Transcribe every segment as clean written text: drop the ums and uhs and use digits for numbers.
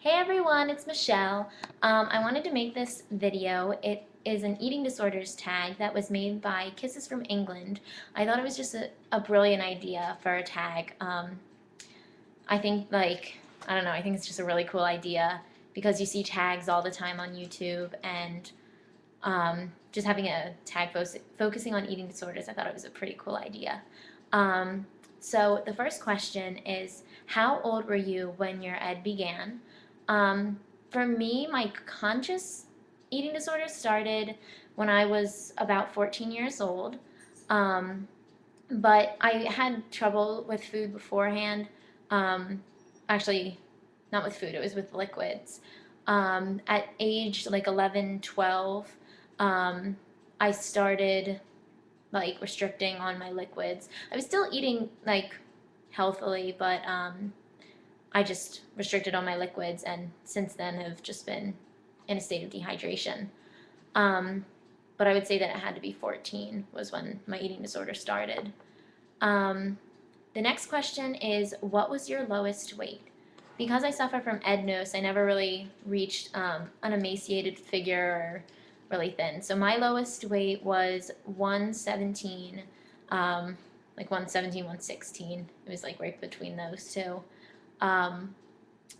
Hey everyone, it's Michelle. I wanted to make this video. It is an eating disorders tag that was made by Kisses from England. I thought it was just a brilliant idea for a tag. I think I don't know, I think it's just a really cool idea because you see tags all the time on YouTube and just having a tag focusing on eating disorders, I thought it was a pretty cool idea. So the first question is, how old were you when your ed began? For me, my conscious eating disorder started when I was about 14 years old. Um, but I had trouble with food beforehand. Actually, not with food, it was with liquids. At age like 11, 12, I started restricting on my liquids. I was still eating healthily, but I just restricted on my liquids, and since then have just been in a state of dehydration. Um, but I would say that it had to be 14 was when my eating disorder started. Um, the next question is, what was your lowest weight? Because I suffer from EDNOS, I never really reached an emaciated figure or really thin. So my lowest weight was 117, like 117, 116. It was like right between those two. Um,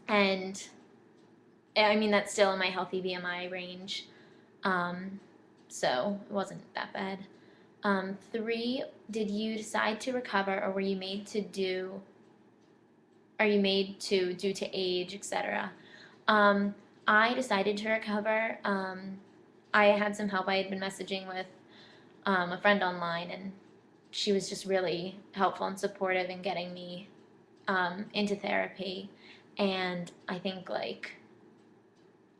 and I mean, that's still in my healthy BMI range. Um, so it wasn't that bad. Three, did you decide to recover, or were you made to do, are you made to due to age, etc.? Um, I decided to recover. I had some help. I had been messaging with a friend online, and she was just really helpful and supportive in getting me into therapy. And I think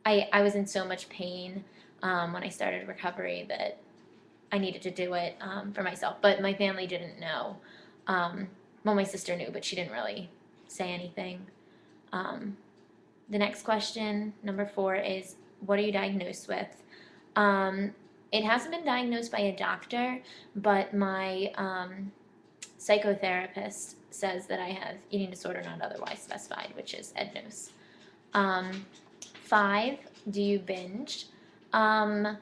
I was in so much pain when I started recovery that I needed to do it for myself. But my family didn't know. Well, my sister knew, but she didn't really say anything. Um, the next question, number 4, is, what are you diagnosed with? It hasn't been diagnosed by a doctor, but my psychotherapist says that I have eating disorder not otherwise specified, which is EDNOS. 5, do you binge? I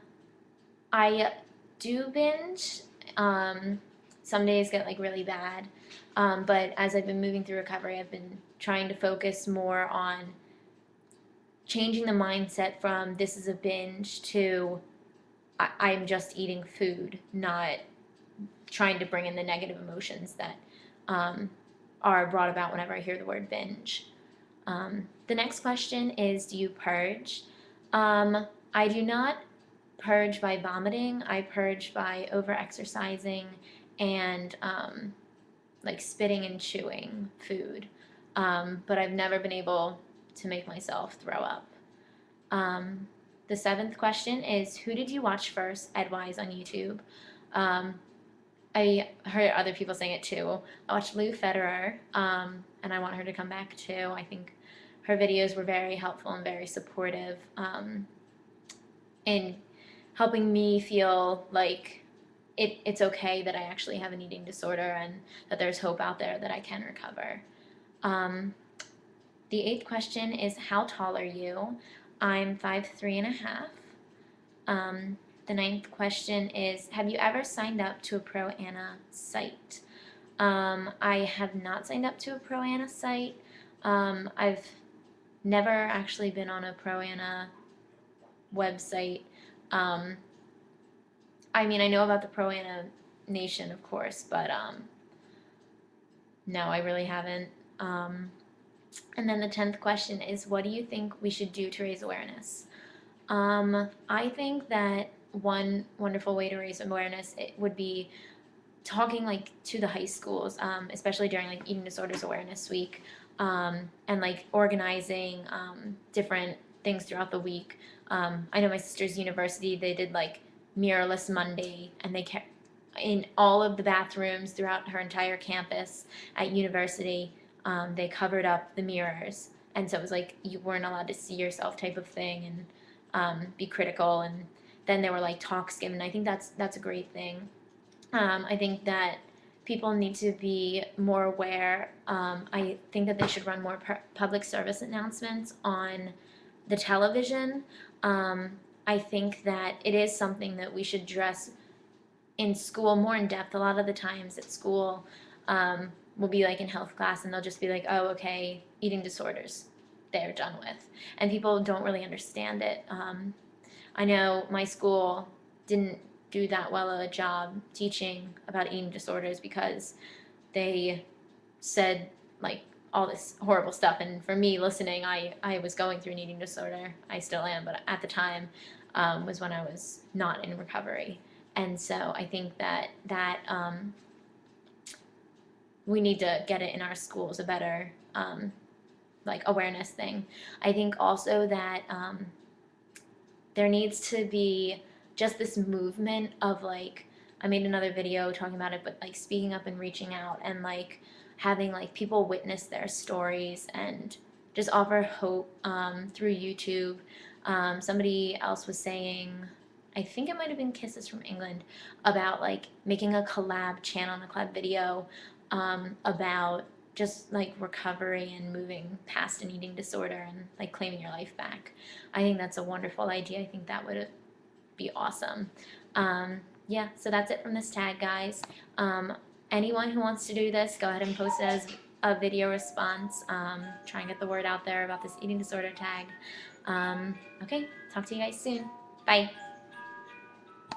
do binge. Some days get really bad, but as I've been moving through recovery, I've been trying to focus more on changing the mindset from this is a binge to I'm just eating food, not trying to bring in the negative emotions that are brought about whenever I hear the word binge. The next question is, do you purge? I do not purge by vomiting. I purge by over-exercising and spitting and chewing food. But I've never been able to make myself throw up. The 7th question is, who did you watch first, Edwise, on YouTube? I heard other people saying it too. I watched Lou Federer, and I want her to come back too. I think her videos were very helpful and very supportive in helping me feel like it's okay that I actually have an eating disorder and that there's hope out there that I can recover. The 8th question is, how tall are you? I'm 5'3.5". The 9th question is, have you ever signed up to a Pro-Ana site? I have not signed up to a Pro-Ana site. I've never actually been on a Pro-Ana website. I mean, I know about the Pro-Ana Nation, of course, but no, I really haven't. And then the 10th question is, what do you think we should do to raise awareness? I think that one wonderful way to raise awareness would be talking to the high schools, especially during Eating Disorders Awareness Week, and organizing different things throughout the week. I know my sister's university, they did Mirrorless Monday, and they kept in all of the bathrooms throughout her entire campus at university. They covered up the mirrors, and so it was you weren't allowed to see yourself type of thing, and be critical. And then there were talks given. I think that's a great thing. I think that people need to be more aware. I think that they should run more public service announcements on the television. I think that it is something that we should address in school more in depth. A lot of the times at school, we'll be like in health class and they'll just be like, oh, okay, eating disorders, they're done with. And people don't really understand it. I know my school didn't do that well of a job teaching about eating disorders because they said like all this horrible stuff. And for me listening, I was going through an eating disorder. I still am, but at the time was when I was not in recovery. And so I think that we need to get it in our schools, a better like awareness thing. I think also that there needs to be just this movement of like, I made another video talking about it, but like speaking up and reaching out and like having like people witness their stories and just offer hope through YouTube. Somebody else was saying, I think it might have been Kisses from England, about like making a collab channel and a collab video about just like recovery and moving past an eating disorder and like claiming your life back. I think that's a wonderful idea. I think that would be awesome. Yeah, so that's it from this tag, guys. Anyone who wants to do this, go ahead and post it as a video response. Try and get the word out there about this eating disorder tag. Okay, talk to you guys soon. Bye.